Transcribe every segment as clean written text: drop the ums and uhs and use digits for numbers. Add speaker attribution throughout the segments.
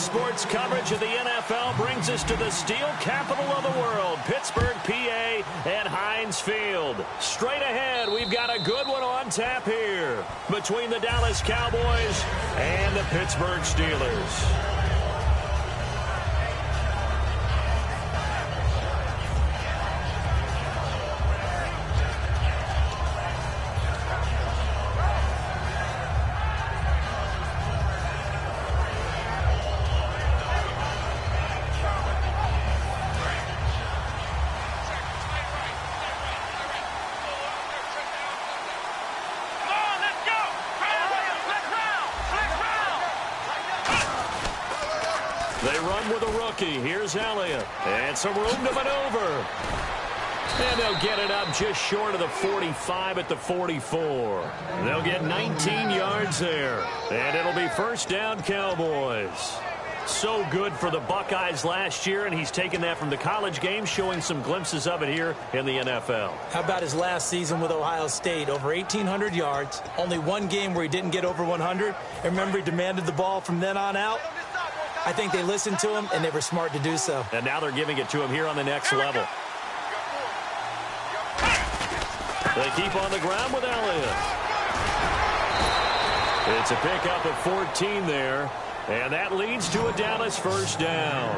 Speaker 1: sports coverage of the NFL brings us to the steel capital of the world, Pittsburgh, PA, and Heinz Field. Straight ahead, we've got a good one on tap here between the Dallas Cowboys and the Pittsburgh Steelers. They run with a rookie. Here's Elliott. And some room to maneuver. And they'll get it up just short of the 45 at the 44. They'll get 19 yards there. And it'll be first down, Cowboys. So good for the Buckeyes last year, and he's taken that from the college game, showing some glimpses of it here in the NFL.
Speaker 2: How about his last season with Ohio State? Over 1,800 yards. Only one game where he didn't get over 100. And remember, he demanded the ball from then on out. I think they listened to him, and they were smart to do so.
Speaker 1: And now they're giving it to him here on the next level. They keep on the ground with Elliott. It's a pickup of 14 there, and that leads to a Dallas first down.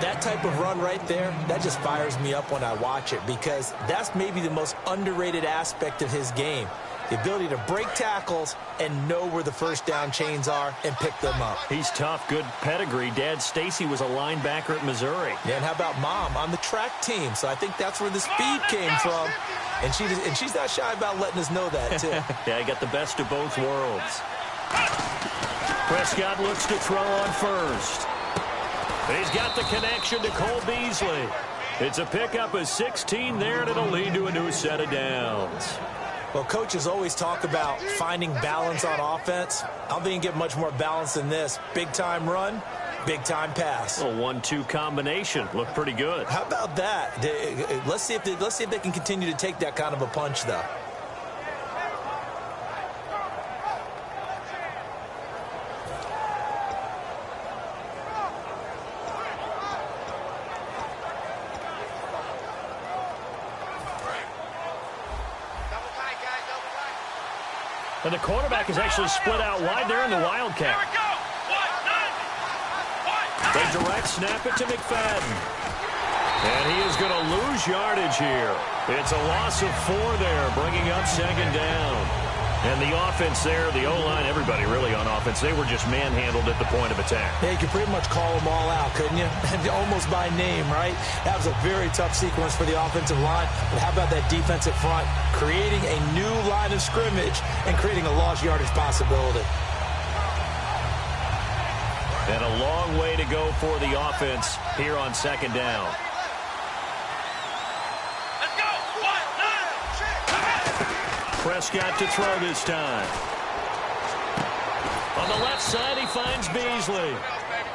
Speaker 2: That type of run right there, that just fires me up when I watch it, because that's maybe the most underrated aspect of his game. The ability to break tackles and know where the first down chains are and pick them up.
Speaker 1: He's tough, good pedigree. Dad Stacy was a linebacker at Missouri.
Speaker 2: Yeah, and how about Mom on the track team? So I think that's where the speed came from. And she's not shy about letting us know that, too.
Speaker 1: Yeah, he got the best of both worlds. Prescott looks to throw on first. He's got the connection to Cole Beasley. It's a pickup of 16 there, and it'll lead to a new set of downs.
Speaker 2: Well, coaches always talk about finding balance on offense. I don't think you can get much more balance than this. Big-time run, big-time pass.
Speaker 1: A 1-2 combination. Looked pretty good.
Speaker 2: How about that? Let's see if they can continue to take that kind of a punch, though.
Speaker 1: And the quarterback is actually split out wide there in the Wildcat. They direct snap it to McFadden. And he is going to lose yardage here. It's a loss of 4 there, bringing up second down. And the offense there, the O-line, everybody really on offense, they were just manhandled at the point of attack.
Speaker 2: Yeah, you could pretty much call them all out, couldn't you? Almost by name, right? That was a very tough sequence for the offensive line. But how about that defensive front? Creating a new line of scrimmage and creating a lost yardage possibility.
Speaker 1: And a long way to go for the offense here on second down. Prescott to throw this time. On the left side, he finds Beasley.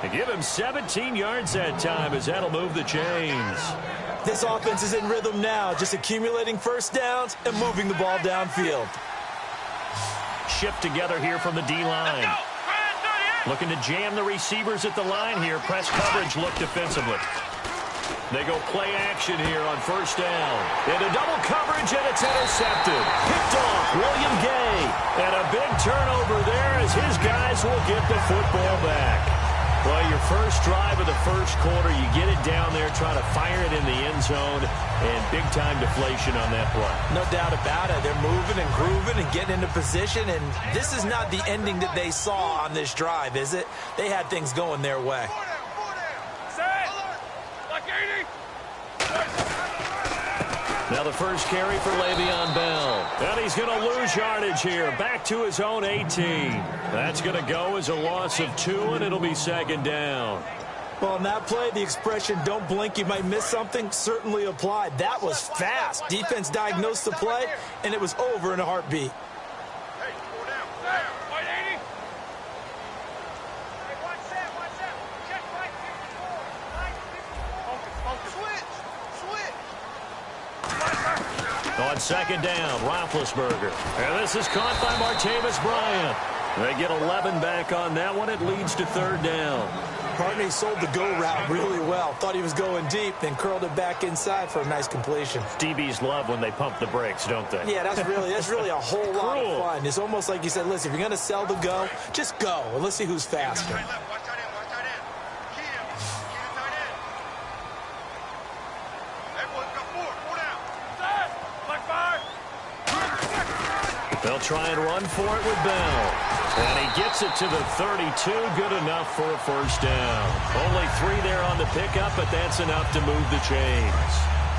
Speaker 1: They give him 17 yards that time, as that'll move the chains.
Speaker 2: This offense is in rhythm now, just accumulating first downs and moving the ball downfield.
Speaker 1: Shift together here from the D-line. Looking to jam the receivers at the line here. Press coverage look defensively. They go play action here on first down. Into double coverage, and it's intercepted. Picked off William Gay. And a big turnover there as his guys will get the football back. Well, your first drive of the first quarter, you get it down there, try to fire it in the end zone, and big-time deflation on that play.
Speaker 2: No doubt about it. They're moving and grooving and getting into position, and this is not the ending that they saw on this drive, is it? They had things going their way.
Speaker 1: Now the first carry for Le'Veon Bell. And he's going to lose yardage here. Back to his own 18. That's going to go as a loss of 2, and it'll be second down.
Speaker 2: Well, on that play, the expression, don't blink, you might miss something, certainly applied. That was fast. Defense diagnosed the play, and it was over in a heartbeat. On second down, Roethlisberger. And this is caught by Martavis Bryant. They get 11 back on that one. It leads to third down. Partner, he sold the go route really well. Thought he was going deep, then curled it back inside for a nice completion.
Speaker 1: DBs love when they pump the brakes, don't they?
Speaker 2: Yeah, that's really a whole lot of fun. It's almost like you said, listen, if you're going to sell the go, just go, and let's see who's faster.
Speaker 1: They'll try and run for it with Bell. And he gets it to the 32. Good enough for a first down. Only 3 there on the pickup, but that's enough to move the chains.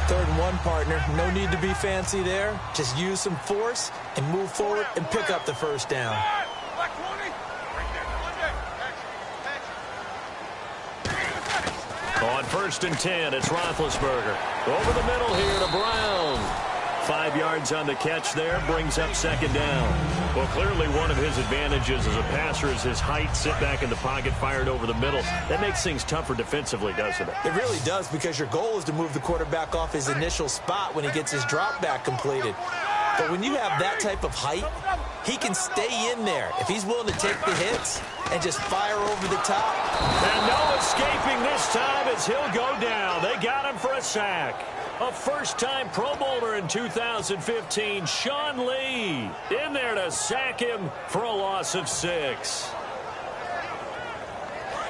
Speaker 2: 3rd and 1, partner. No need to be fancy there. Just use some force and move forward and pick up the first down.
Speaker 1: On 1st and 10, it's Roethlisberger. Over the middle here to Brown. 5 yards on the catch there, brings up 2nd down. Well, clearly one of his advantages as a passer is his height, sit back in the pocket, fired over the middle. That makes things tougher defensively, doesn't it?
Speaker 2: It really does, because your goal is to move the quarterback off his initial spot when he gets his drop back completed. But when you have that type of height, he can stay in there if he's willing to take the hits and just fire over the top.
Speaker 1: And no escaping this time as he'll go down. They got him for a sack. A first-time Pro Bowler in 2015, Sean Lee, in there to sack him for a loss of 6.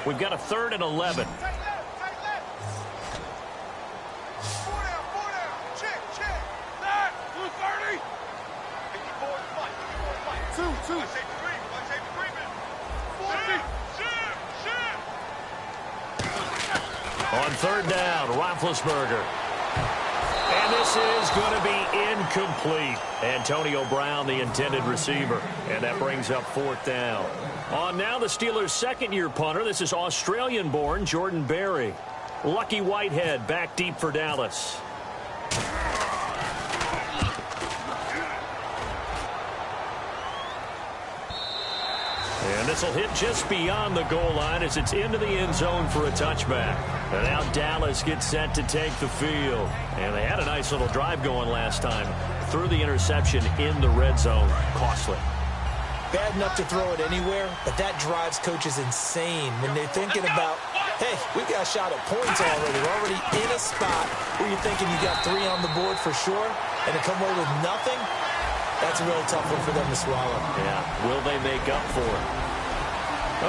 Speaker 1: We've got a 3rd and 11. On 3rd down, Roethlisberger. And this is going to be incomplete. Antonio Brown, the intended receiver. And that brings up 4th down. On now the Steelers' 2nd-year punter. This is Australian-born Jordan Berry. Lucky Whitehead back deep for Dallas. And this will hit just beyond the goal line as it's into the end zone for a touchback. And now Dallas gets set to take the field. And they had a nice little drive going last time. Threw the interception in the red zone. Costly.
Speaker 2: Bad enough to throw it anywhere, but that drives coaches insane when they're thinking about, hey, we've got a shot at points already. We're already in a spot where you're thinking you got 3 on the board for sure, and to come away with nothing, that's a really tough one for them to swallow.
Speaker 1: Yeah, will they make up for it?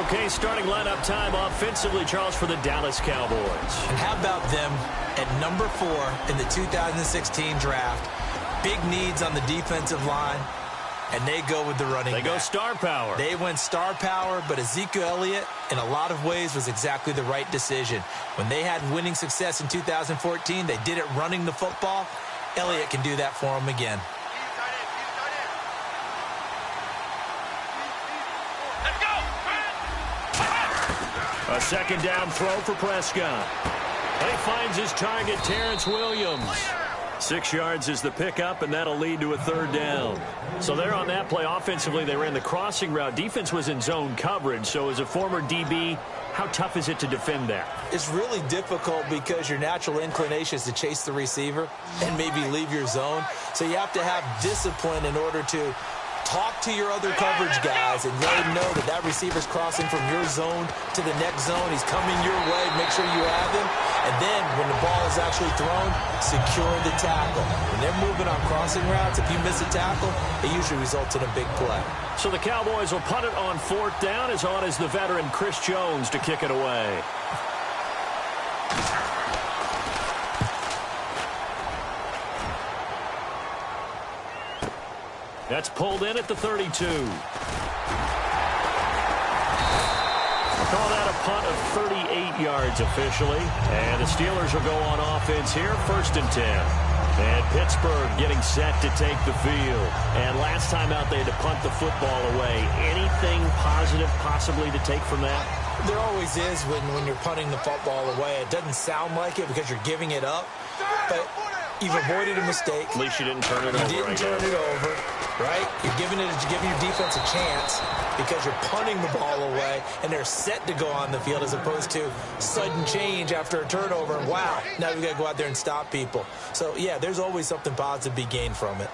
Speaker 1: Okay, starting lineup time offensively, Charles, for the Dallas Cowboys.
Speaker 2: And how about them at number 4 in the 2016 draft? Big needs on the defensive line, and they go with the running back.
Speaker 1: They go star power.
Speaker 2: They went star power, but Ezekiel Elliott, in a lot of ways, was exactly the right decision. When they had winning success in 2014, they did it running the football. Elliott can do that for them again.
Speaker 1: A 2nd down throw for Prescott. He finds his target, Terrence Williams. 6 yards is the pickup, and that'll lead to a 3rd down. So there on that play, offensively, they ran the crossing route. Defense was in zone coverage, so as a former DB, how tough is it to defend that?
Speaker 2: It's really difficult because your natural inclination is to chase the receiver and maybe leave your zone. So you have to have discipline in order to talk to your other coverage guys and let them know that that receiver's crossing from your zone to the next zone. He's coming your way. Make sure you have him. And then when the ball is actually thrown, secure the tackle. When they're moving on crossing routes, if you miss a tackle, it usually results in a big play.
Speaker 1: So the Cowboys will punt it on 4th down. As on as the veteran Chris Jones to kick it away. That's pulled in at the 32. Call that a punt of 38 yards officially. And the Steelers will go on offense here, 1st and 10. And Pittsburgh getting set to take the field. And last time out they had to punt the football away. Anything positive possibly to take from that?
Speaker 2: There always is when you're punting the football away. It doesn't sound like it because you're giving it up. But you've avoided a mistake.
Speaker 1: At least you didn't turn it over.
Speaker 2: You didn't turn it over, right? You're giving your defense a chance because you're punting the ball away, and they're set to go on the field as opposed to sudden change after a turnover. And wow, now we've got to go out there and stop people. So, yeah, there's always something positive to be gained from it.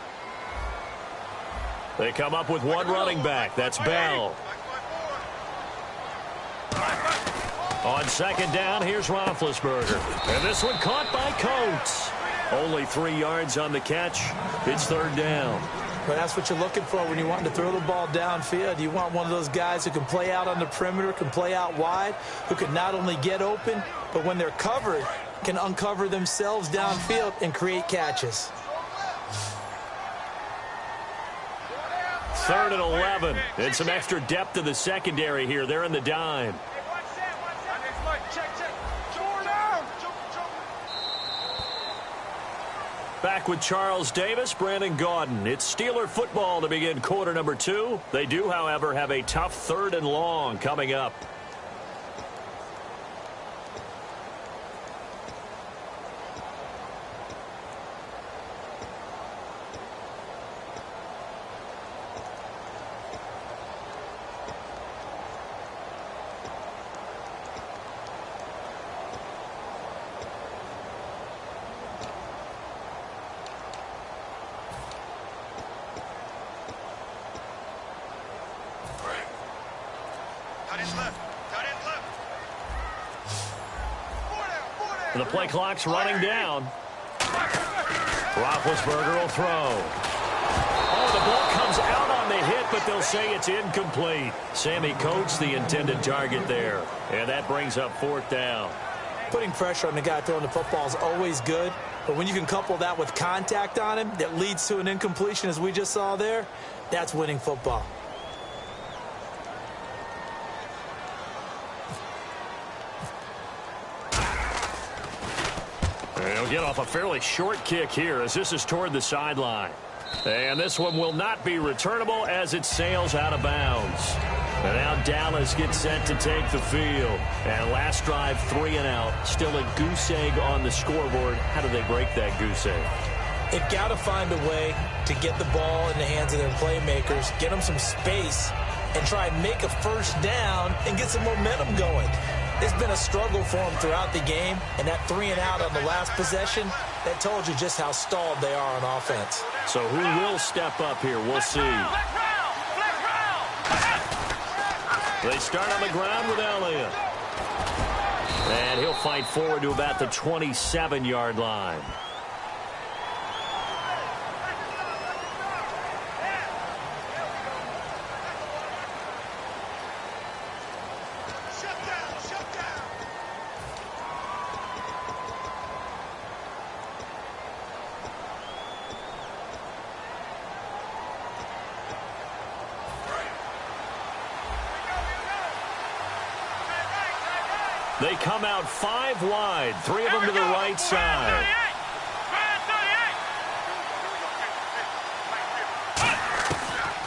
Speaker 1: They come up with one running back. That's Bell. On second down, here's Roethlisberger. And this one caught by Coates. Only 3 yards on the catch. It's third down.
Speaker 2: But that's what you're looking for when you want to throw the ball downfield. You want one of those guys who can play out on the perimeter, can play out wide, who can not only get open, but when they're covered, can uncover themselves downfield and create catches.
Speaker 1: 3rd and 11. And some extra depth to the secondary here. They're in the dime. Back with Charles Davis, Brandon Gaudin. It's Steeler football to begin quarter number 2. They do, however, have a tough 3rd and long coming up. The play clock's running down. Roethlisberger will throw. Oh, the ball comes out on the hit, but they'll say it's incomplete. Sammy Coates, the intended target there. And that brings up 4th down.
Speaker 2: Putting pressure on the guy throwing the football is always good, but when you can couple that with contact on him that leads to an incompletion, as we just saw there, that's winning football.
Speaker 1: He'll get off a fairly short kick here as this is toward the sideline. And this one will not be returnable as it sails out of bounds. And now Dallas gets set to take the field. And last drive, 3 and out. Still a goose egg on the scoreboard. How do they break that goose egg?
Speaker 2: They've got to find a way to get the ball in the hands of their playmakers, get them some space, and try and make a first down and get some momentum going. It's been a struggle for them throughout the game, and that 3 and out on the last possession, that told you just how stalled they are on offense.
Speaker 1: So who will step up here? We'll see. They start on the ground with Elliott. And he'll fight forward to about the 27-yard line. They come out 5 wide, 3 of them to the right side.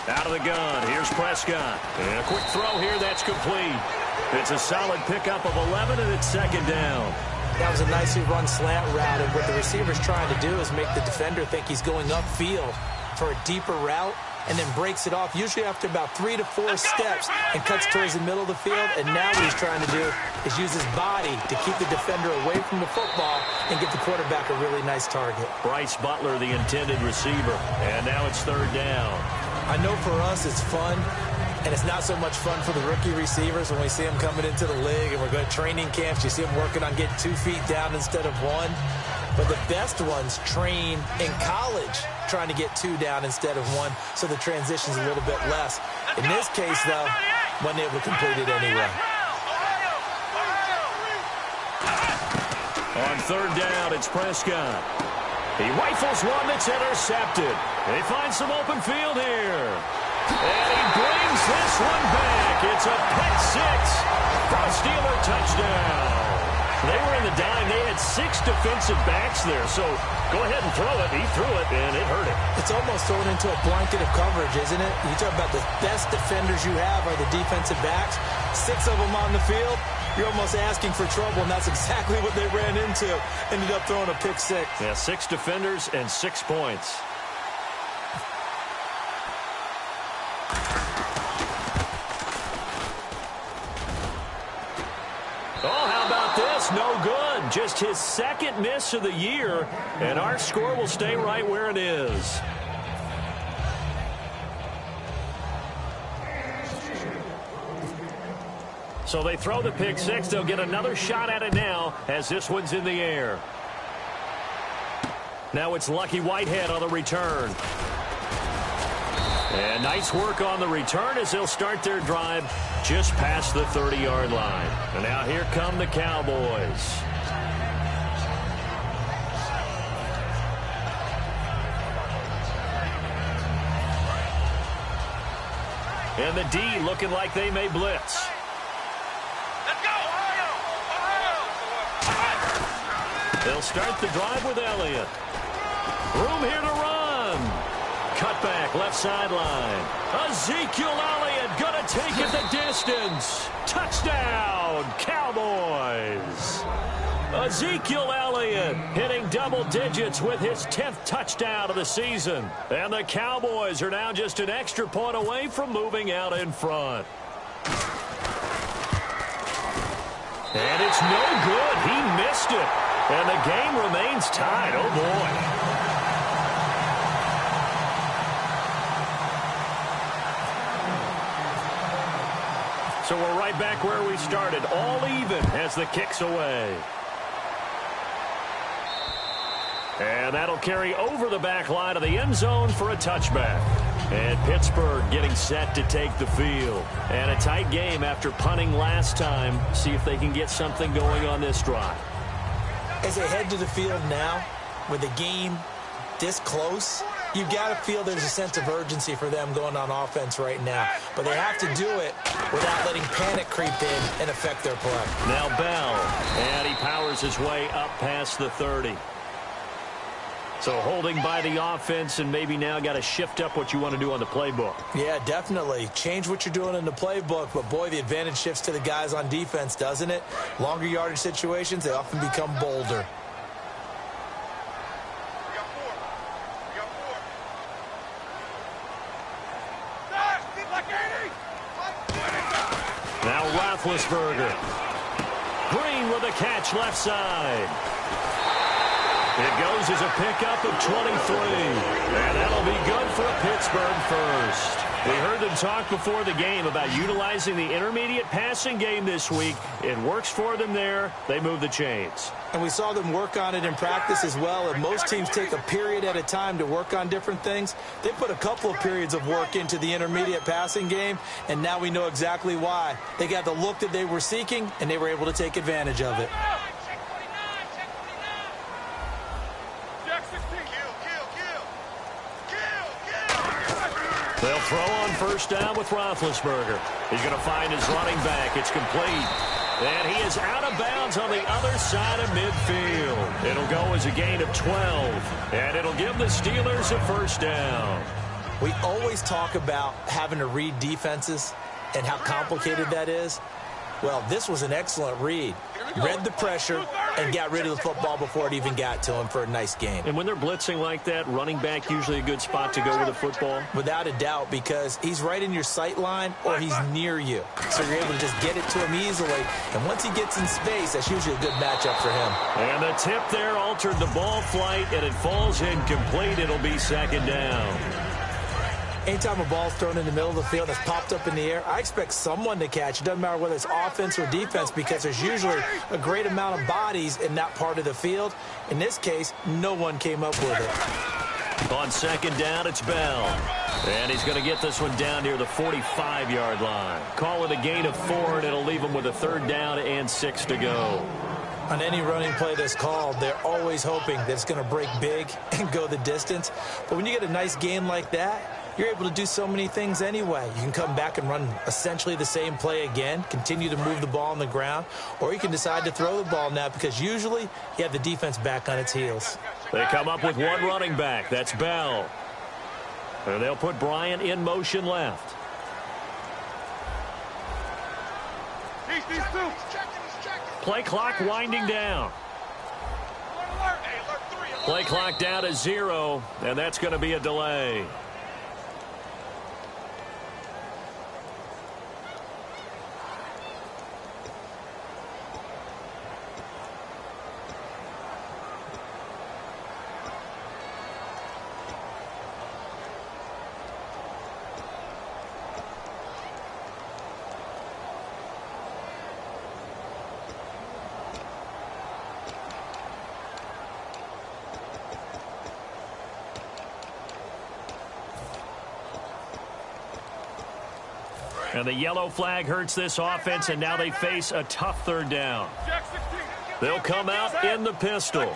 Speaker 1: Out of the gun, here's Prescott. And a quick throw here, that's complete. It's a solid pickup of 11, and it's 2nd down.
Speaker 2: That was a nicely run slant route, and what the receiver's trying to do is make the defender think he's going upfield for a deeper route, and then breaks it off, usually after about 3 to 4 steps, and cuts towards the middle of the field. And now what he's trying to do is use his body to keep the defender away from the football and give the quarterback a really nice target.
Speaker 1: Bryce Butler, the intended receiver. And now it's 3rd down.
Speaker 2: I know for us it's fun, and it's not so much fun for the rookie receivers when we see them coming into the league and we're going to training camps. You see them working on getting 2 feet down instead of 1. But the best ones train in college trying to get 2 down instead of 1, so the transition's a little bit less. In this case, though, wasn't able to complete it anyway.
Speaker 1: On 3rd down, it's Prescott. He rifles one that's intercepted. They find some open field here. And he brings this one back. It's a pick 6 for a Steeler touchdown. They were in the dime. They had 6 defensive backs there. So go ahead and throw it. He threw it, and it hurt him.
Speaker 2: It's almost thrown into a blanket of coverage, isn't it? You talk about the best defenders you have are the defensive backs. 6 of them on the field. You're almost asking for trouble, and that's exactly what they ran into. Ended up throwing a pick 6.
Speaker 1: Yeah, 6 defenders and 6 points. Oh, how about this? No good. Just his 2nd miss of the year, and our score will stay right where it is. So they throw the pick six. They'll get another shot at it now as this one's in the air. Now it's Lucky Whitehead on the return. And nice work on the return as they'll start their drive just past the 30-yard line. And now here come the Cowboys. And the D looking like they may blitz.
Speaker 3: Let's go!
Speaker 1: They'll start the drive with Elliott. Room here to run. Cut back, left sideline. Ezekiel Elliott going to take it the distance. Touchdown, Cowboys. Ezekiel Elliott hitting double digits with his 10th touchdown of the season. And the Cowboys are now just an extra point away from moving out in front. And it's no good. He missed it. And the game remains tied. Oh, boy. So we're right back where we started, all even as the kick's away. And that'll carry over the back line of the end zone for a touchback. And Pittsburgh getting set to take the field. And a tight game after punting last time. See if they can get something going on this drive.
Speaker 2: As they head to the field now, with the game this close, you've got to feel there's a sense of urgency for them going on offense right now. But they have to do it without letting panic creep in and affect their play.
Speaker 1: Now Bell, and he powers his way up past the 30. So holding by the offense, and maybe now got to shift up what you want to do on the playbook.
Speaker 2: Yeah, definitely. Change what you're doing in the playbook, but boy, the advantage shifts to the guys on defense, doesn't it? Longer yardage situations, they often become bolder.
Speaker 1: Now Roethlisberger. Green with a catch left side. It goes as a pickup of 23. And that'll be good for a Pittsburgh first. We heard them talk before the game about utilizing the intermediate passing game this week. It works for them there. They move the chains.
Speaker 2: And we saw them work on it in practice as well. And most teams take a period at a time to work on different things. They put a couple of periods of work into the intermediate passing game, and now we know exactly why. They got the look that they were seeking, and they were able to take advantage of it.
Speaker 1: They'll throw on first down with Roethlisberger. He's going to find his running back. It's complete. And he is out of bounds on the other side of midfield. It'll go as a gain of 12. And it'll give the Steelers a first down.
Speaker 2: We always talk about having to read defenses and how complicated that is. Well, this was an excellent read. Read the pressure and got rid of the football before it even got to him for a nice game.
Speaker 1: And when they're blitzing like that, running back usually a good spot to go with the football?
Speaker 2: Without a doubt, because he's right in your sight line or he's near you. So you're able to just get it to him easily. And once he gets in space, that's usually a good matchup for him.
Speaker 1: And the tip there altered the ball flight, and it falls incomplete. It'll be second down.
Speaker 2: Anytime a ball's thrown in the middle of the field that's popped up in the air, I expect someone to catch. It doesn't matter whether it's offense or defense, because there's usually a great amount of bodies in that part of the field. In this case, no one came up with it.
Speaker 1: On second down, it's Bell. And he's going to get this one down near the 45-yard line. Call it a gain of 4, and it'll leave him with a third down and 6 to go.
Speaker 2: On any running play that's called, they're always hoping that it's going to break big and go the distance. But when you get a nice gain like that, you're able to do so many things anyway. You can come back and run essentially the same play again, continue to move the ball on the ground, or you can decide to throw the ball now because usually you have the defense back on its heels.
Speaker 1: They come up with one running back. That's Bell. And they'll put Bryant in motion left. Play clock winding down. Play clock down to 0, and that's going to be a delay. And the yellow flag hurts this offense, and now they face a tough third down. They'll come out in the pistol.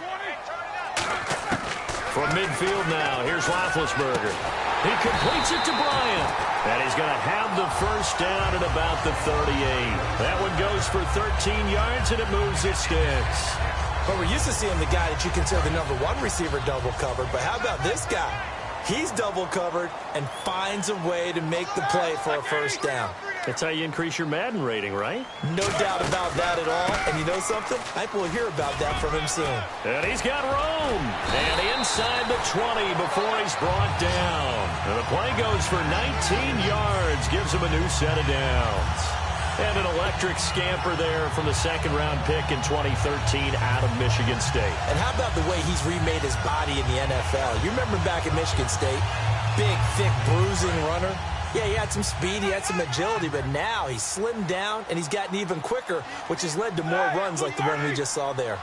Speaker 1: From midfield now, here's Roethlisberger. He completes it to Bryant. And he's going to have the first down at about the 38. That one goes for 13 yards, and it moves the sticks.
Speaker 2: But we're used to seeing the guy that you consider the number one receiver double covered. But how about this guy? He's double covered and finds a way to make the play for a first down.
Speaker 1: That's how you increase your Madden rating, right?
Speaker 2: No doubt about that at all. And you know something? I think we'll hear about that from him soon.
Speaker 1: And he's got room. And inside the 20 before he's brought down. And the play goes for 19 yards. Gives him a new set of downs. And an electric scamper there from the second-round pick in 2013 out of Michigan State.
Speaker 2: And how about the way he's remade his body in the NFL? You remember back at Michigan State? Big, thick, bruising runner. Yeah, he had some speed, he had some agility, but now he's slimmed down and he's gotten even quicker, which has led to more runs like the one we just saw there.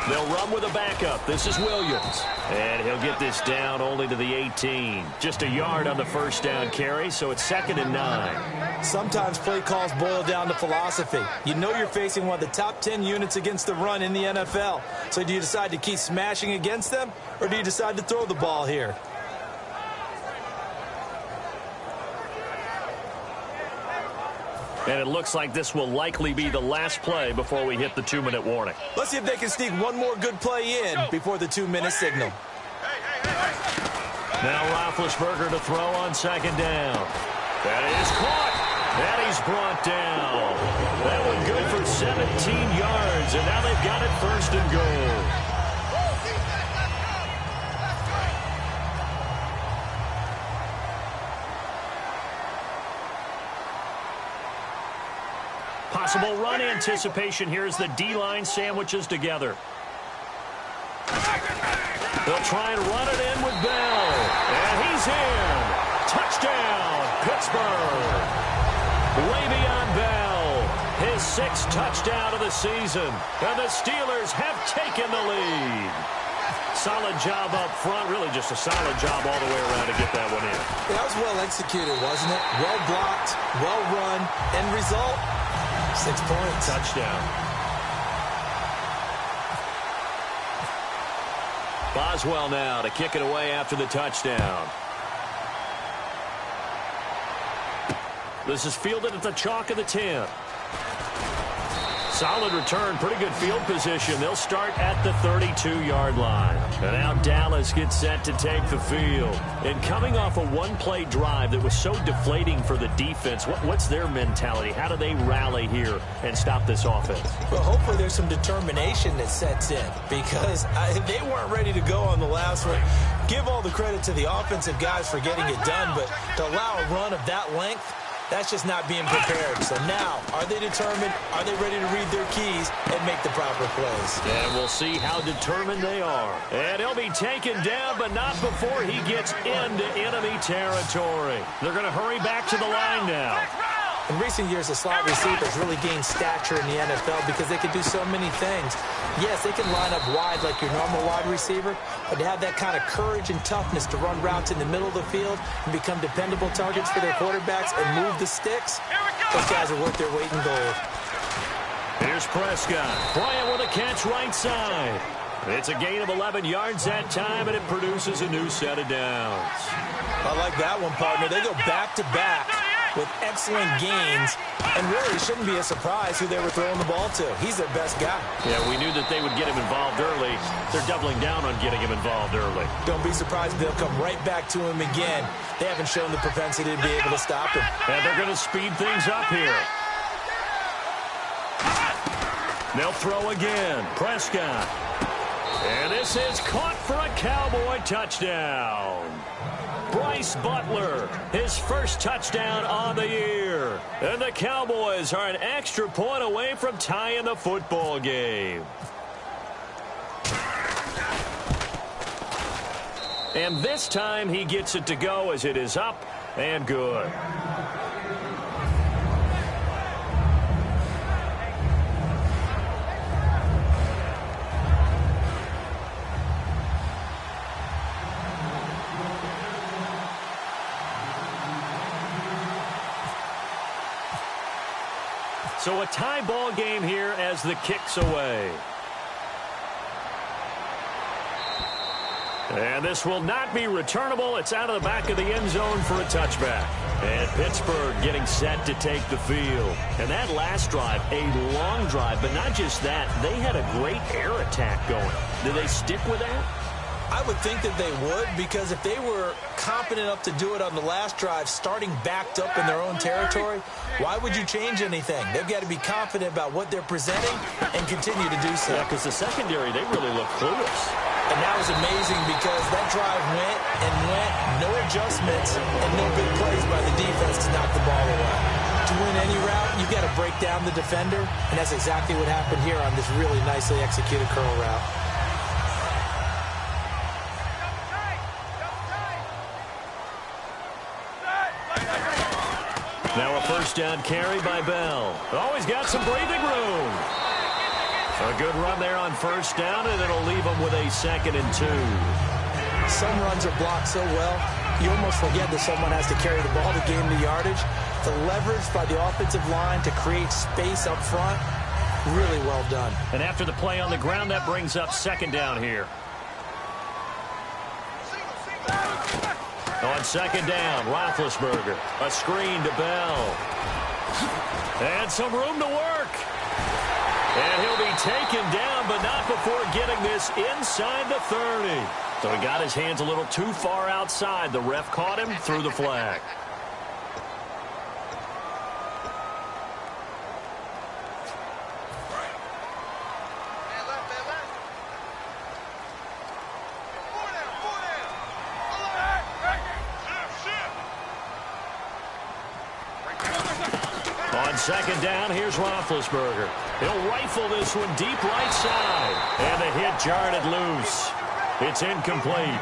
Speaker 1: They'll run with a backup. This is Williams. And he'll get this down only to the 18. Just a yard on the first down carry, so it's 2nd and 9.
Speaker 2: Sometimes play calls boil down to philosophy. You know you're facing one of the top 10 units against the run in the NFL. So do you decide to keep smashing against them, or do you decide to throw the ball here?
Speaker 1: And it looks like this will likely be the last play before we hit the 2-minute warning.
Speaker 2: Let's see if they can sneak one more good play in before the 2-minute signal.
Speaker 1: Now Roethlisberger to throw on 2nd down. That is caught. And he's brought down. That one good for 17 yards. And now they've got it 1st and goal. Possible run anticipation here as the D-line sandwiches together. They'll try and run it in with Bell. And he's in. Touchdown, Pittsburgh. Way beyond Bell. His 6th touchdown of the season. And the Steelers have taken the lead. Solid job up front. Really just a solid job all the way around to get that one in.
Speaker 2: That was well executed, wasn't it? Well blocked, well run. End result? 6 points.
Speaker 1: Touchdown. Boswell now to kick it away after the touchdown. This is fielded at the chalk of the 10. Solid return, pretty good field position. They'll start at the 32-yard line. And now Dallas gets set to take the field. And coming off a one-play drive that was so deflating for the defense, what's their mentality? How do they rally here and stop this offense?
Speaker 2: Well, hopefully there's some determination that sets in because they weren't ready to go on the last one. Give all the credit to the offensive guys for getting it done, but to allow a run of that length, that's just not being prepared. So now, are they determined? Are they ready to read their keys and make the proper plays?
Speaker 1: And we'll see how determined they are. And he'll be taken down, but not before he gets into enemy territory. They're going to hurry back to the line now.
Speaker 2: In recent years, the slot receivers really gained stature in the NFL because they can do so many things. Yes, they can line up wide like your normal wide receiver, but to have that kind of courage and toughness to run routes in the middle of the field and become dependable targets for their quarterbacks and move the sticks, those guys are worth their weight in gold.
Speaker 1: Here's Prescott. Bryant with a catch right side. It's a gain of 11 yards that time, and it produces a new set of downs.
Speaker 2: I like that one, partner. They go back-to-back with excellent gains, and really it shouldn't be a surprise who they were throwing the ball to. He's their best guy.
Speaker 1: Yeah, we knew that they would get him involved early. They're doubling down on getting him involved early.
Speaker 2: Don't be surprised if they'll come right back to him again. They haven't shown the propensity to be able to stop him.
Speaker 1: And they're going to speed things up here. They'll throw again. Prescott. And this is caught for a Cowboy touchdown. Bryce Butler, his first touchdown on the year. And the Cowboys are an extra point away from tying the football game. And this time he gets it to go as it is up and good. So a tie ball game here as the kick's away. And this will not be returnable. It's out of the back of the end zone for a touchback. And Pittsburgh getting set to take the field. And that last drive, a long drive, but not just that. They had a great air attack going. Do they stick with that?
Speaker 2: I would think that they would, because if they were competent enough to do it on the last drive, starting backed up in their own territory, why would you change anything? They've got to be confident about what they're presenting and continue to do so.
Speaker 1: Yeah, because the secondary, they really look clueless.
Speaker 2: And that was amazing because that drive went and went, no adjustments, and no big plays by the defense to knock the ball away. To win any route, you've got to break down the defender, and that's exactly what happened here on this really nicely executed curl route.
Speaker 1: Now a first down carry by Bell. Always got some breathing room. A good run there on first down, and it'll leave them with a 2nd and 2.
Speaker 2: Some runs are blocked so well, you almost forget that someone has to carry the ball to gain the yardage. The leverage by the offensive line to create space up front, really well done.
Speaker 1: And after the play on the ground, that brings up 2nd down here. On 2nd down, Roethlisberger. A screen to Bell. And some room to work. And he'll be taken down, but not before getting this inside the 30. So he got his hands a little too far outside. The ref caught him, threw the flag. On 2nd down, here's Roethlisberger. He'll rifle this one deep right side. And the hit jarred it loose. It's incomplete.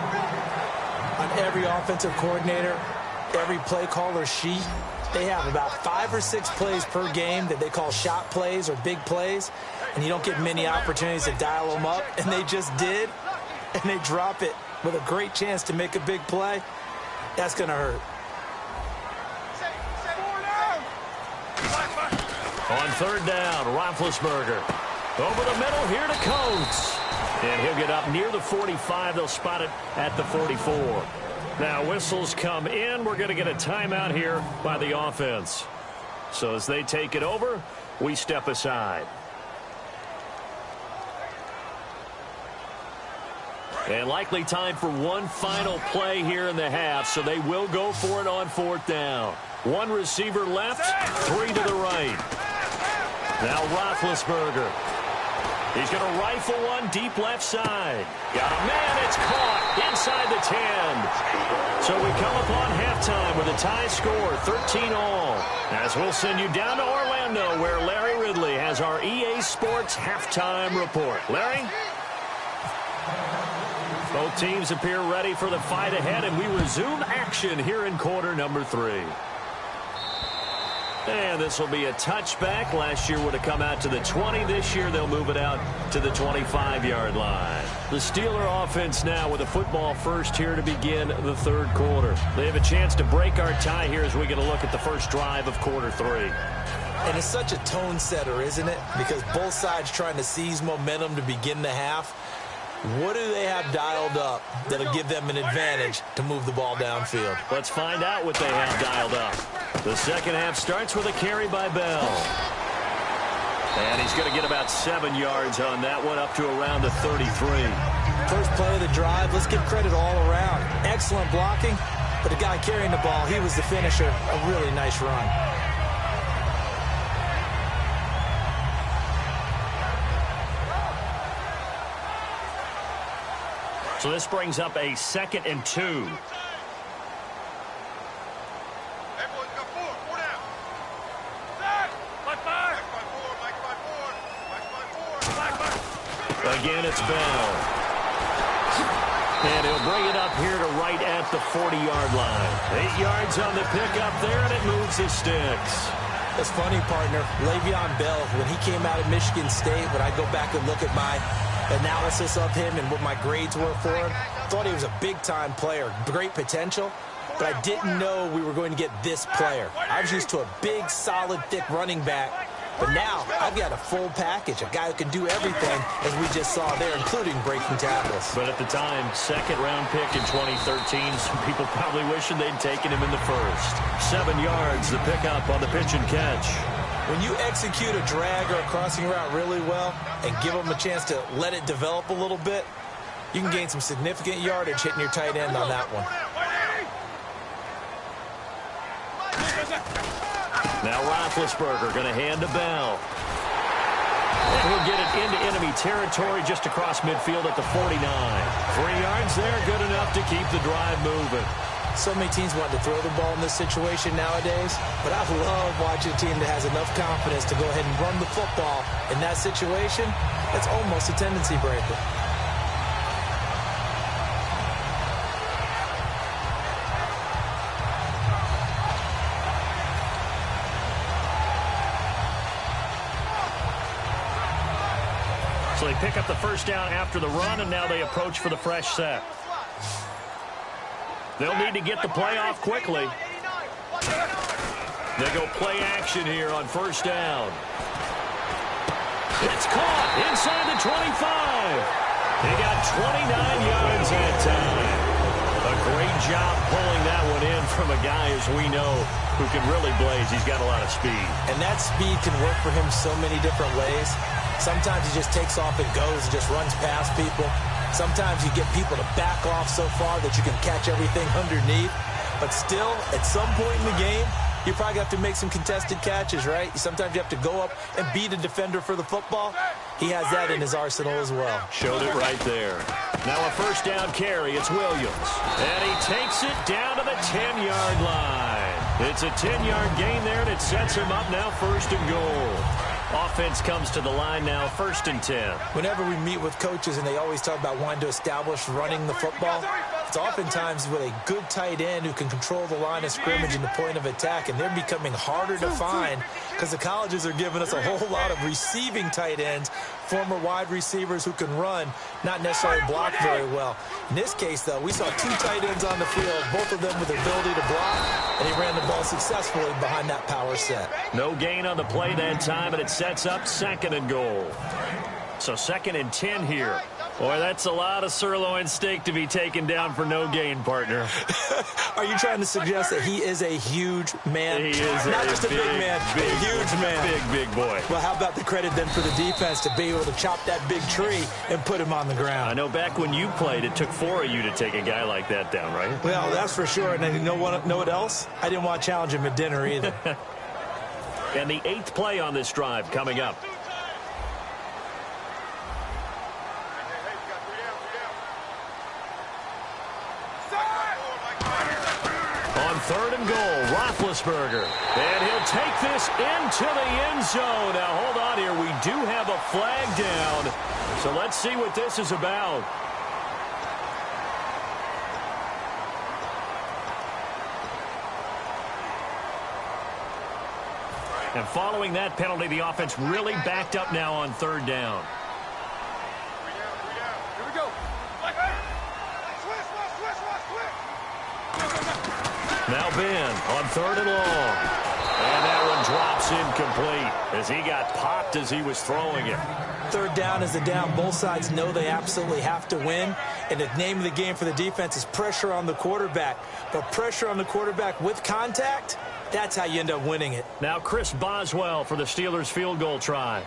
Speaker 2: On every offensive coordinator, every play caller sheet, they have about 5 or 6 plays per game that they call shot plays or big plays, and you don't get many opportunities to dial them up, and they just did, and they drop it with a great chance to make a big play. That's going to hurt.
Speaker 1: On 3rd down, Roethlisberger. Over the middle here to Coates. And he'll get up near the 45. They'll spot it at the 44. Now whistles come in. We're going to get a timeout here by the offense. So as they take it over, we step aside. And likely time for one final play here in the half, so they will go for it on 4th down. One receiver left, 3 to the right. Now Roethlisberger. He's going to rifle one deep left side. Got a man, it's caught inside the 10. So we come upon halftime with a tie score, 13-all. As we'll send you down to Orlando, where Larry Ridley has our EA Sports halftime report. Larry? Both teams appear ready for the fight ahead, and we resume action here in quarter number 3. And this will be a touchback. Last year would have come out to the 20. This year they'll move it out to the 25-yard line. The Steeler offense now with a football first here to begin the 3rd quarter. They have a chance to break our tie here as we get a look at the first drive of quarter 3.
Speaker 2: And it's such a tone setter, isn't it? Because both sides trying to seize momentum to begin the half. What do they have dialed up that'll give them an advantage to move the ball downfield?
Speaker 1: Let's find out what they have dialed up. The second half starts with a carry by Bell. And he's going to get about 7 yards on that one, up to around the 33.
Speaker 2: First play of the drive, let's give credit all around. Excellent blocking, but the guy carrying the ball, he was the finisher. A really nice run.
Speaker 1: So this brings up a 2nd and 2. Again, it's Bell. And he'll bring it up here to right at the 40-yard line. 8 yards on the pickup there, and it moves the sticks.
Speaker 2: It's funny, partner. Le'Veon Bell, when he came out of Michigan State, when I go back and look at my analysis of him and what my grades were for him, thought he was a big-time player, great potential, but I didn't know we were going to get this player. I was used to a big, solid, thick running back, But now I've got a full package, a guy who can do everything, as we just saw there, including breaking tackles.
Speaker 1: But at the time, second-round pick in 2013, some people probably wishing they'd taken him in the first. 7 yards, the pickup on the pitch and catch.
Speaker 2: When you execute a drag or a crossing route really well and give them a chance to let it develop a little bit, you can gain some significant yardage hitting your tight end on that one.
Speaker 1: Now Roethlisberger going to hand to Bell. And he'll get it into enemy territory just across midfield at the 49. 3 yards there, good enough to keep the drive moving.
Speaker 2: So many teams want to throw the ball in this situation nowadays, but I love watching a team that has enough confidence to go ahead and run the football. In that situation, that's almost a tendency breaker.
Speaker 1: So they pick up the first down after the run, and now they approach for the fresh set. They'll need to get the play off quickly. They go play action here on first down. It's caught inside the 25. They got 29 yards that time. A great job pulling that one in from a guy, as we know, who can really blaze. He's got a lot of speed.
Speaker 2: And that speed can work for him so many different ways. Sometimes he just takes off and goes and just runs past people. Sometimes you get people to back off so far that you can catch everything underneath. But still, at some point in the game, you probably have to make some contested catches, right? Sometimes you have to go up and beat a defender for the football. He has that in his arsenal as well.
Speaker 1: Showed it right there. Now a first down carry. It's Williams. And he takes it down to the 10-yard line. It's a 10-yard gain there, and it sets him up now first and goal. Offense comes to the line now, 1st and 10.
Speaker 2: Whenever we meet with coaches and they always talk about wanting to establish running the football, it's oftentimes with a good tight end who can control the line of scrimmage and the point of attack, and they're becoming harder to find because the colleges are giving us a whole lot of receiving tight ends, former wide receivers who can run, not necessarily block very well. In this case, though, we saw 2 tight ends on the field, both of them with the ability to block, and he ran the ball successfully behind that power set.
Speaker 1: No gain on the play that time, and it sets up 2nd and goal. So 2nd and 10 here. Boy, that's a lot of sirloin steak to be taken down for no gain, partner.
Speaker 2: Are you trying to suggest that he is a huge man?
Speaker 1: He is
Speaker 2: not just a big man, a huge man.
Speaker 1: Big boy.
Speaker 2: Well, how about the credit then for the defense to be able to chop that big tree and put him on the ground?
Speaker 1: I know back when you played, it took 4 of you to take a guy like that down, right?
Speaker 2: Well, that's for sure. And you know what else? I didn't want to challenge him at dinner either.
Speaker 1: And the 8th play on this drive coming up. On 3rd and goal, Roethlisberger. And he'll take this into the end zone. Now, hold on here. We do have a flag down. So let's see what this is about. And following that penalty, the offense really backed up now on 3rd down.
Speaker 3: Here we go.
Speaker 1: Now Ben on 3rd and long. And that one drops incomplete as he got popped as he was throwing it.
Speaker 2: 3rd down is the down. Both sides know they absolutely have to win. And the name of the game for the defense is pressure on the quarterback. But pressure on the quarterback with contact, that's how you end up winning it.
Speaker 1: Now Chris Boswell for the Steelers field goal try.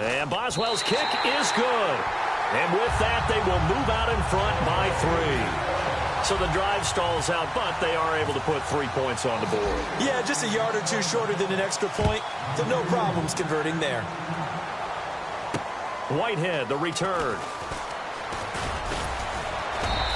Speaker 1: And Boswell's kick is good. And with that, they will move out in front by 3. So the drive stalls out, but they are able to put 3 points on the board.
Speaker 2: Yeah, just a yard or 2 shorter than an extra point. So no problems converting there.
Speaker 1: Whitehead, the return.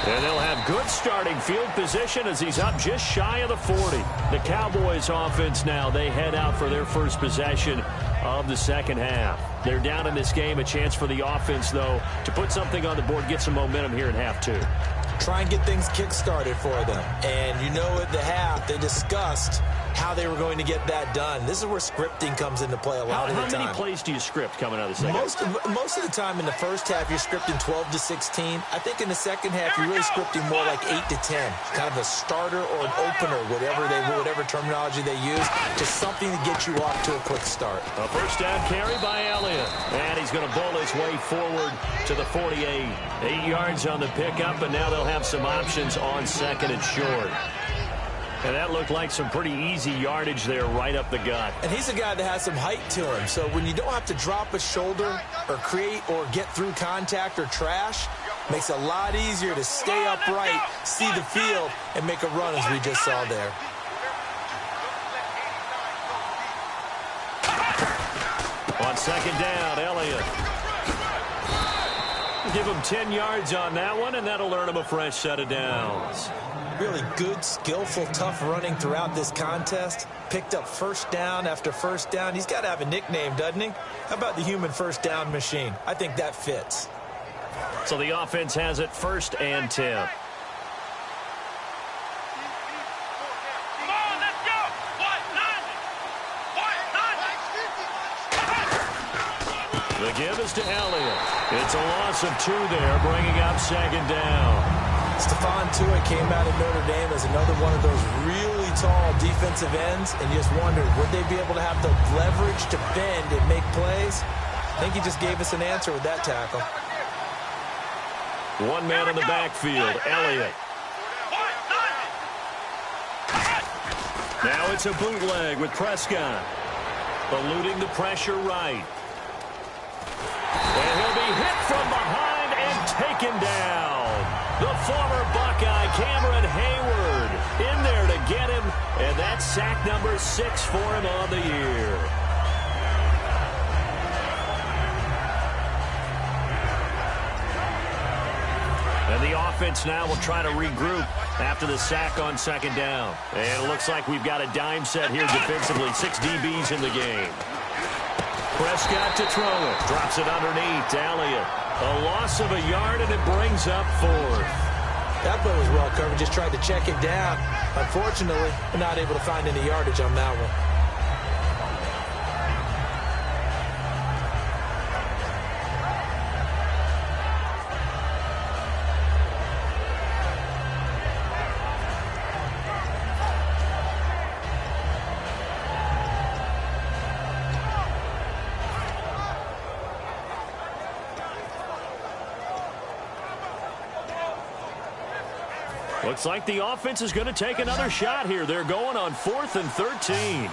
Speaker 1: And they'll have good starting field position as he's up just shy of the 40. The Cowboys offense now, they head out for their first possession of the second half. They're down in this game. A chance for the offense, though, to put something on the board, get some momentum here in half 2.
Speaker 2: Try and get things kick-started for them. And you know at the half, they discussed how they were going to get that done. This is where scripting comes into play a lot of the time.
Speaker 1: How many plays do you script coming out of the second?
Speaker 2: Most of the time in the first half, you're scripting 12 to 16. I think in the second half, you're really scripting more like 8 to 10. Kind of a starter or an opener, whatever terminology they use. Just something to get you off to a quick start.
Speaker 1: A first down carry by Elliott. And he's going to bowl his way forward to the 48. 8 yards on the pickup, and now they'll have some options on second and short. And that looked like some pretty easy yardage there right up the gut.
Speaker 2: And he's a guy that has some height to him. So when you don't have to drop a shoulder or create or get through contact or trash, makes it a lot easier to stay upright, see the field, and make a run as we just saw there.
Speaker 1: On second down, Elliott. Give him 10 yards on that one, and that'll earn him a fresh set of downs.
Speaker 2: Really good, skillful, tough running throughout this contest. Picked up first down after first down. He's got to have a nickname, doesn't he? How about the human first down machine? I think that fits.
Speaker 1: So the offense has it 1st and 10. The give is to Elliott. It's a loss of 2 there, bringing up second down.
Speaker 2: Stephon Tuitt came out of Notre Dame as another one of those really tall defensive ends, and you just wondered, would they be able to have the leverage to bend and make plays? I think he just gave us an answer with that tackle.
Speaker 1: One man in the backfield, Elliott. Now it's a bootleg with Prescott. Eluding the pressure right. And he'll be hit from behind and taken down. The former Buckeye, Cameron Hayward, in there to get him. And that's sack number 6 for him on the year. And the offense now will try to regroup after the sack on second down. And it looks like we've got a dime set here defensively. 6 DBs in the game. Prescott to throw it. Drops it underneath to Elliott. A loss of a yard, and it brings up 4th.
Speaker 2: That play was well covered. Just tried to check it down. Unfortunately, we're not able to find any yardage on that one.
Speaker 1: Looks like the offense is going to take another shot here. They're going on 4th and 13.
Speaker 3: Here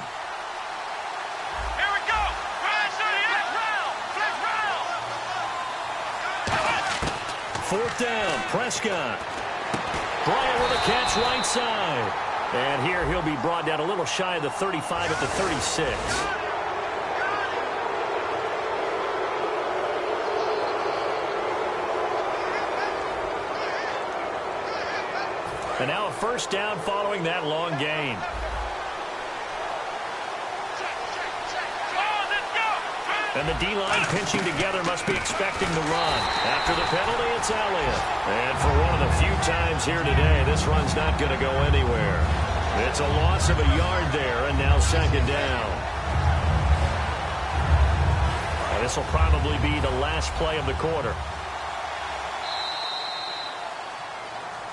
Speaker 3: we go.
Speaker 1: Fourth down, Prescott. Bryant with a catch right side. And here he'll be brought down a little shy of the 35 at the 36. And now a first down following that long gain. And the D-line pinching together must be expecting the run. After the penalty, it's Elliott. And for one of the few times here today, this run's not going to go anywhere. It's a loss of a yard there, and now second down. And this will probably be the last play of the quarter.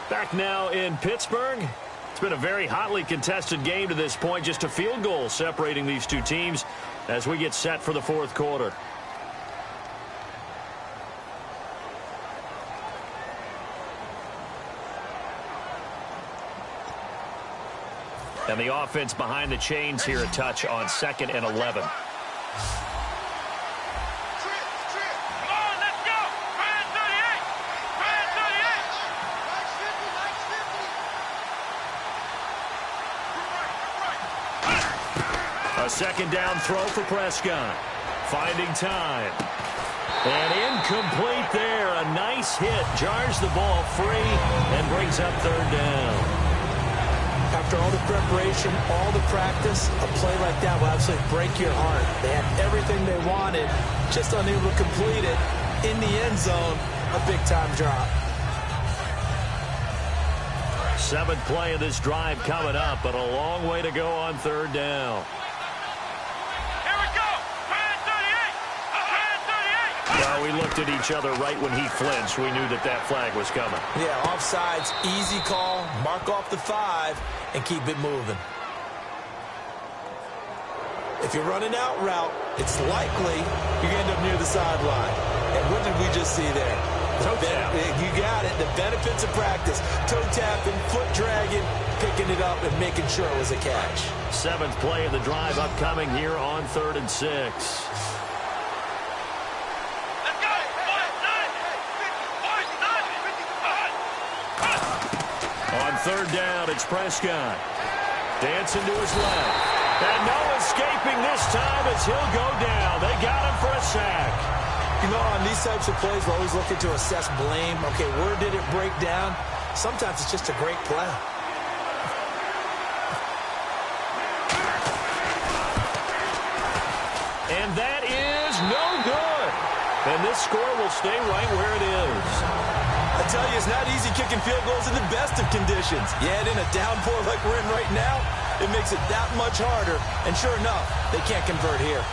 Speaker 1: Back now in Pittsburgh. It's been a very hotly contested game to this point. Just a field goal separating these two teams as we get set for the fourth quarter. And the offense behind the chains here a touch on 2nd and 11. A second down throw for Prescott. Finding time. And incomplete there. A nice hit. Jars the ball free and brings up third down.
Speaker 2: After all the preparation, all the practice, a play like that will absolutely break your heart. They had everything they wanted, just unable to complete it. In the end zone, a big-time drop.
Speaker 1: Seventh play of this drive coming up, but a long way to go on third down.
Speaker 3: Here we go. 38.
Speaker 1: Well, we looked at each other right when he flinched. We knew that that flag was coming.
Speaker 2: Yeah, offsides, easy call. Mark off the 5 and keep it moving. If you're running out route, it's likely you're going to end up near the sideline. And what did we just see there?
Speaker 1: Toe tap.
Speaker 2: You got it. The benefits of practice. Toe tapping, foot dragging, picking it up, and making sure it was a catch.
Speaker 1: Seventh play of the drive upcoming here on 3rd and 6.
Speaker 3: Let's go.
Speaker 1: On third down, it's Prescott. Dancing to his left. And no escaping this time as he'll go down. They got him for a sack.
Speaker 2: You know, on these types of plays, we're always looking to assess blame. Okay, where did it break down? Sometimes it's just a great play.
Speaker 1: And that is no good. And this score will stay right where it is.
Speaker 2: I tell you, it's not easy kicking field goals in the best of conditions. Yet in a downpour like we're in right now, it makes it that much harder. And sure enough, they can't convert here.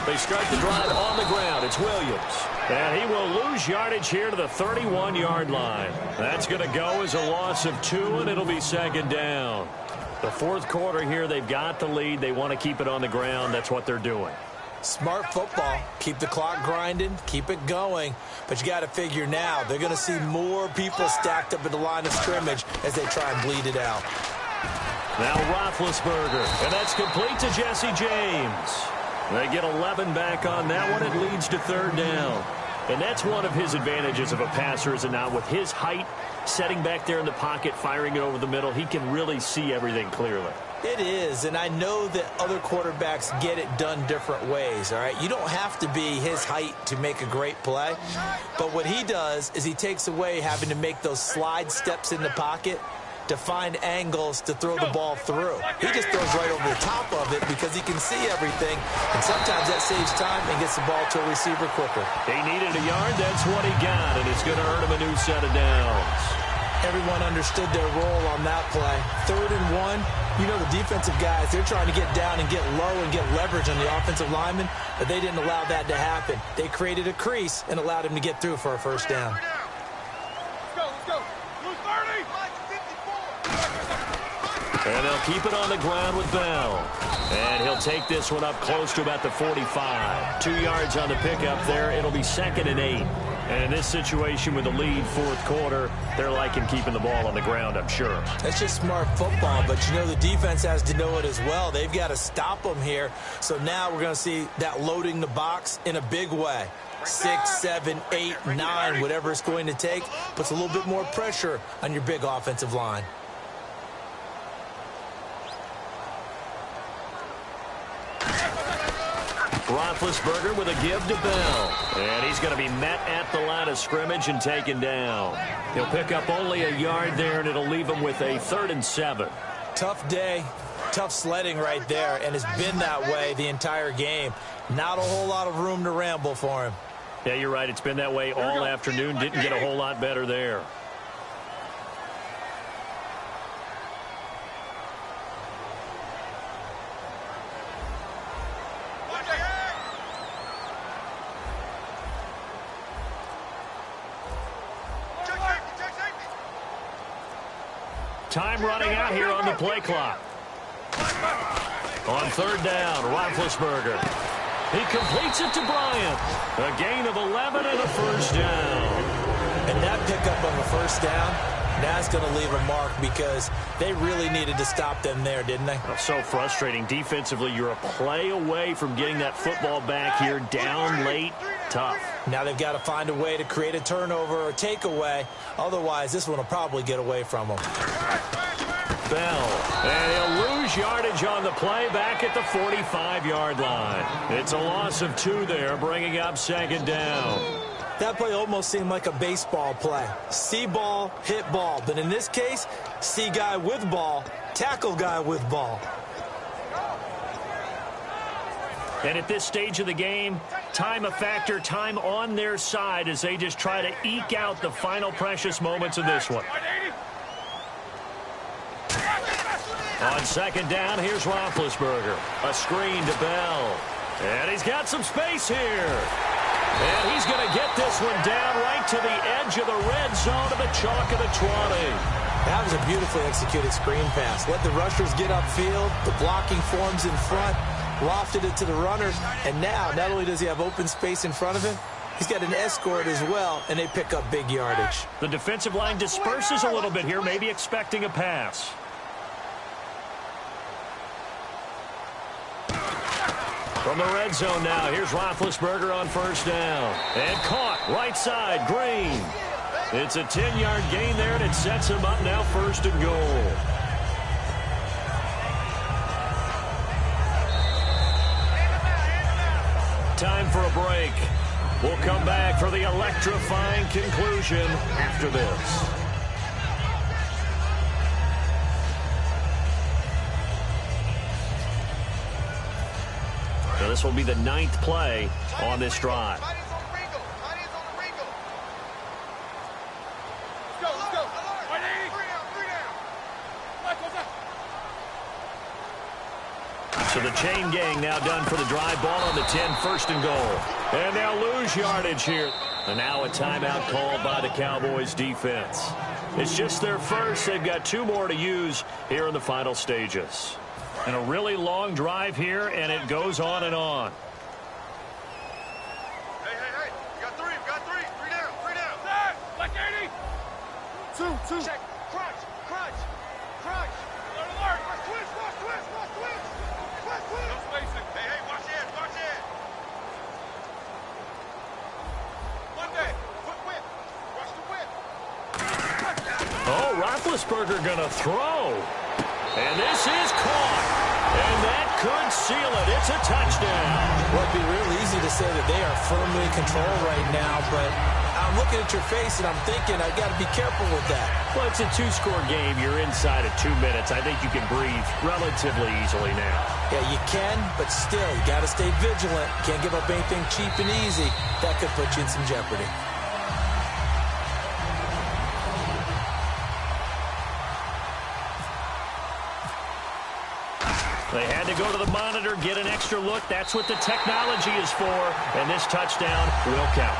Speaker 1: They start the drive on the ground. It's Williams. And he will lose yardage here to the 31-yard line. That's going to go as a loss of 2, and it'll be 2nd down. The fourth quarter here, they've got the lead. They want to keep it on the ground. That's what they're doing.
Speaker 2: Smart football. Keep the clock grinding. Keep it going. But you got to figure now, they're going to see more people stacked up at the line of scrimmage as they try and bleed it out.
Speaker 1: Now Roethlisberger. And that's complete to Jesse James. They get 11 back on that one. It leads to 3rd down. And that's one of his advantages of a passer, is it not? With his height, setting back there in the pocket, firing it over the middle, he can really see everything clearly.
Speaker 2: It is, and I know that other quarterbacks get it done different ways, all right? You don't have to be his height to make a great play. But what he does is he takes away having to make those slide steps in the pocket to find angles to throw the ball through. He just throws right over the top of it because he can see everything, and sometimes that saves time and gets the ball to a receiver quicker.
Speaker 1: He needed a yard. That's what he got, and it's going to earn him a new set of downs.
Speaker 2: Everyone understood their role on that play. 3rd and 1, you know the defensive guys, they're trying to get down and get low and get leverage on the offensive lineman, but they didn't allow that to happen. They created a crease and allowed him to get through for a 1st down.
Speaker 3: Let's go. Blue 30.
Speaker 1: And they'll keep it on the ground with Bell. And he'll take this one up close to about the 45. 2 yards on the pickup there. It'll be 2nd and 8. And in this situation with the lead, fourth quarter, they're liking keeping the ball on the ground, I'm sure.
Speaker 2: That's just smart football, but you know the defense has to know it as well. They've got to stop them here. So now we're going to see that loading the box in a big way. 6, 7, 8, 9, whatever it's going to take, puts a little bit more pressure on your big offensive line.
Speaker 1: Roethlisberger with a give to Bell. And he's going to be met at the line of scrimmage and taken down. He'll pick up only a yard there, and it'll leave him with a 3rd and 7.
Speaker 2: Tough day, tough sledding right there, and it's been that way the entire game. Not a whole lot of room to ramble for him.
Speaker 1: Yeah, you're right. It's been that way all afternoon. Didn't get a whole lot better there. Time running out here on the play clock. On 3rd down, Roethlisberger. He completes it to Bryant. A gain of 11 and a 1st down.
Speaker 2: And that pickup on the 1st down, that's going to leave a mark because they really needed to stop them there, didn't they?
Speaker 1: Oh, so frustrating. Defensively, you're a play away from getting that football back here. Down late, tough.
Speaker 2: Now they've got to find a way to create a turnover or takeaway. Otherwise, this one will probably get away from them.
Speaker 1: Bell. And he'll lose yardage on the play back at the 45-yard line. It's a loss of 2 there, bringing up second down.
Speaker 2: That play almost seemed like a baseball play. See ball, hit ball. But in this case, see guy with ball, tackle guy with ball.
Speaker 1: And at this stage of the game, time a factor, time on their side as they just try to eke out the final precious moments of this one. On second down, here's Roethlisberger. A screen to Bell. And he's got some space here. And he's going to get this one down right to the edge of the red zone of the chalk of the 20.
Speaker 2: That was a beautifully executed screen pass. Let the rushers get upfield. The blocking forms in front. Lofted it to the runners. And now, not only does he have open space in front of him, he's got an escort as well, and they pick up big yardage.
Speaker 1: The defensive line disperses a little bit here, maybe expecting a pass. From the red zone now, here's Roethlisberger on first down. And caught, right side, Green. It's a 10-yard gain there, and it sets him up now first and goal. Time for a break. We'll come back for the electrifying conclusion after this. So this will be the 9th play on this drive. So the chain gang now done for the drive. Ball on the 10, first and goal. And they'll lose yardage here. And now a timeout called by the Cowboys defense. It's just their first. They've got 2 more to use here in the final stages. And a really long drive here, and it goes on and on.
Speaker 3: Hey, we got 3, we got 3. 3 down, 3 down. Set, like 80. 2. Check, crunch. Alert. Watch twist. No spacing. Hey, watch it. Monday, foot whip. Watch the whip.
Speaker 1: Oh, Roethlisberger going to throw. And this is caught. And that could seal it. It's a touchdown.
Speaker 2: Well, it'd be real easy to say that they are firmly in control right now, but I'm looking at your face and I'm thinking I've got to be careful with that.
Speaker 1: Well, it's a 2-score game. You're inside of 2 minutes. I think you can breathe relatively easily now.
Speaker 2: Yeah, you can, but still, you got to stay vigilant. Can't give up anything cheap and easy. That could put you in some jeopardy.
Speaker 1: They had to go to the monitor, get an extra look. That's what the technology is for, and this touchdown will count.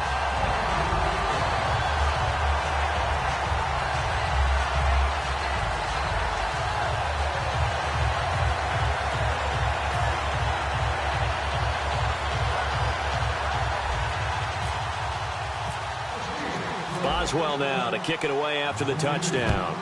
Speaker 1: Boswell now to kick it away after the touchdown.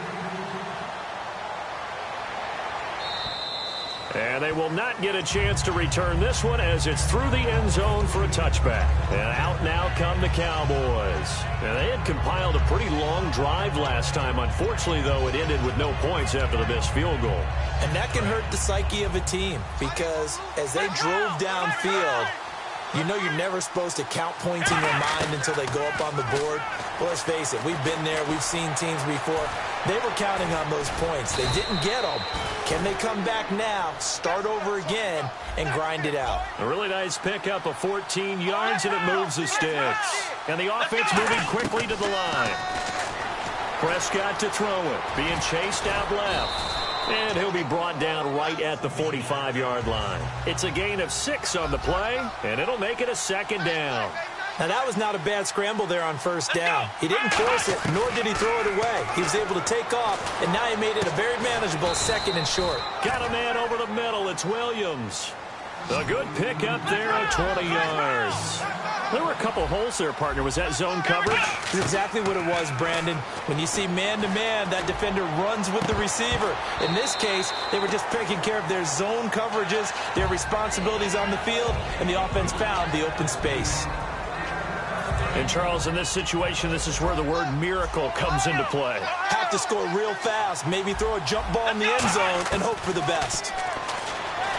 Speaker 1: And they will not get a chance to return this one as it's through the end zone for a touchback. And out now come the Cowboys. And they had compiled a pretty long drive last time. Unfortunately, though, it ended with no points after the missed field goal.
Speaker 2: And that can hurt the psyche of a team because as they drove downfield, you know you're never supposed to count points in your mind until they go up on the board. Well, let's face it, we've been there. We've seen teams before. They were counting on those points. They didn't get them. Can they come back now, start over again, and grind it out?
Speaker 1: A really nice pickup of 14 yards, and it moves the sticks. And the offense moving quickly to the line. Prescott to throw it, being chased out left. And he'll be brought down right at the 45-yard line. It's a gain of 6 on the play, and it'll make it a second down.
Speaker 2: Now, that was not a bad scramble there on first down. He didn't force it, nor did he throw it away. He was able to take off, and now he made it a very manageable second and short.
Speaker 1: Got a man over the middle. It's Williams. A good pick up there at 20 yards. There were a couple holes there, partner. Was that zone coverage?
Speaker 2: That's exactly what it was, Brandon. When you see man-to-man, that defender runs with the receiver. In this case, they were just taking care of their zone coverages, their responsibilities on the field, and the offense found the open space.
Speaker 1: And, Charles, in this situation, this is where the word miracle comes into play.
Speaker 2: Have to score real fast, maybe throw a jump ball in the end zone and hope for the best.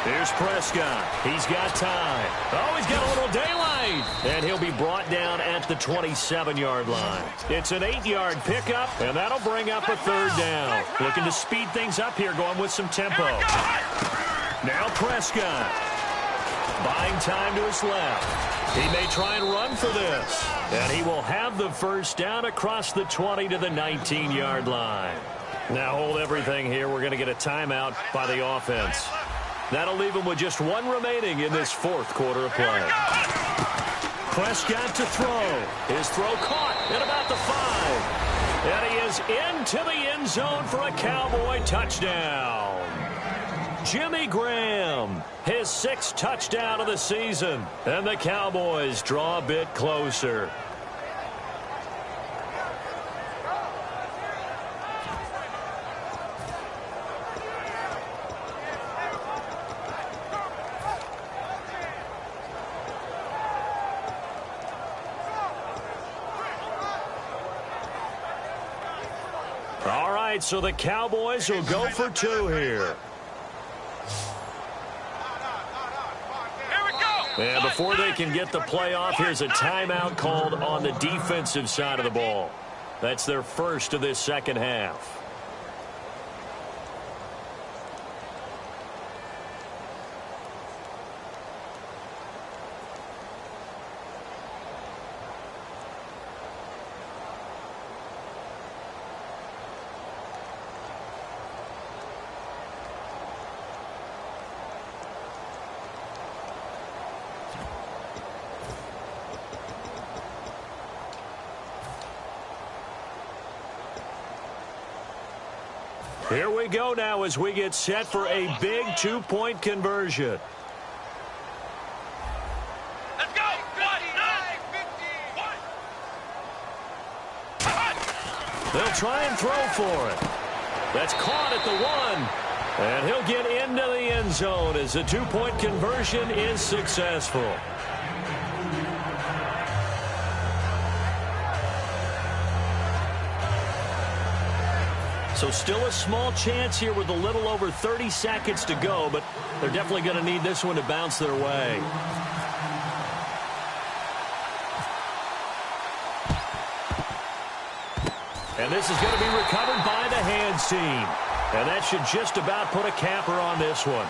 Speaker 1: Here's Prescott. He's got time. Oh, he's got a little daylight. And he'll be brought down at the 27-yard line. It's an 8-yard pickup, and that'll bring up a third down. Looking to speed things up here, going with some tempo. Now Prescott. Buying time to his left. He may try and run for this. And he will have the first down across the 20 to the 19-yard line. Now hold everything here. We're going to get a timeout by the offense. That'll leave him with just one remaining in this fourth quarter of play. Prescott to throw. His throw caught at about the 5. And he is into the end zone for a Cowboy touchdown. Jimmy Graham, his 6th touchdown of the season. And the Cowboys draw a bit closer. All right, so the Cowboys will go for 2 here. And before they can get the play off, here's a timeout called on the defensive side of the ball. That's their first of this second half. Here we go now as we get set for a big 2-point conversion.
Speaker 3: Let's go.
Speaker 1: They'll try and throw for it. That's caught at the 1. And he'll get into the end zone as the 2-point conversion is successful. So still a small chance here with a little over 30 seconds to go, but they're definitely going to need this one to bounce their way. And this is going to be recovered by the hands team. And that should just about put a capper on this one.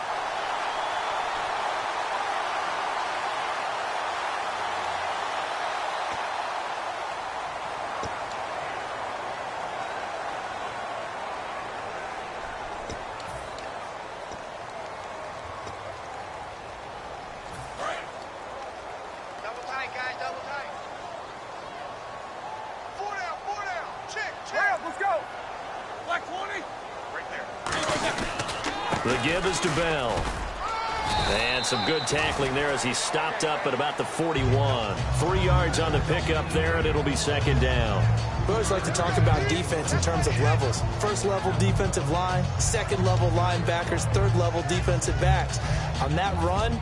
Speaker 1: The give is to Bell. And some good tackling there as he stopped up at about the 41. 3 yards on the pickup there, and it'll be second down.
Speaker 2: We always like to talk about defense in terms of levels. First level defensive line, second level linebackers, third level defensive backs. On that run,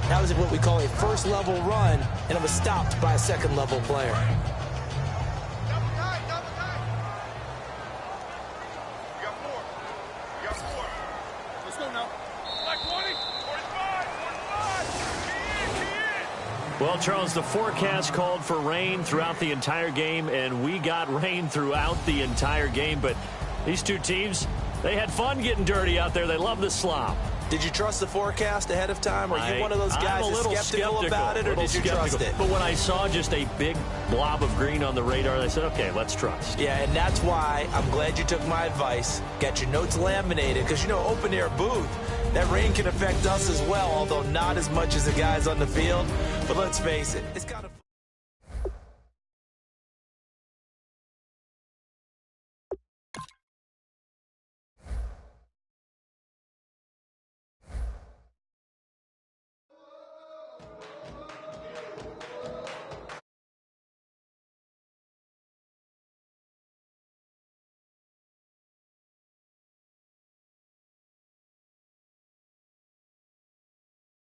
Speaker 2: that was what we call a first level run, and it was stopped by a second level player.
Speaker 1: Well, Charles, the forecast called for rain throughout the entire game, and we got rain throughout the entire game. But these two teams, they had fun getting dirty out there. They love the slop.
Speaker 2: Did you trust the forecast ahead of time? Are you one of those guys that's skeptical about it, or did you trust it?
Speaker 1: But when I saw just a big blob of green on the radar, I said, okay, let's trust.
Speaker 2: Yeah, and that's why I'm glad you took my advice. Got your notes laminated, because, you know, open-air booth, that rain can affect us as well, although not as much as the guys on the field. But let's face it, it's kind of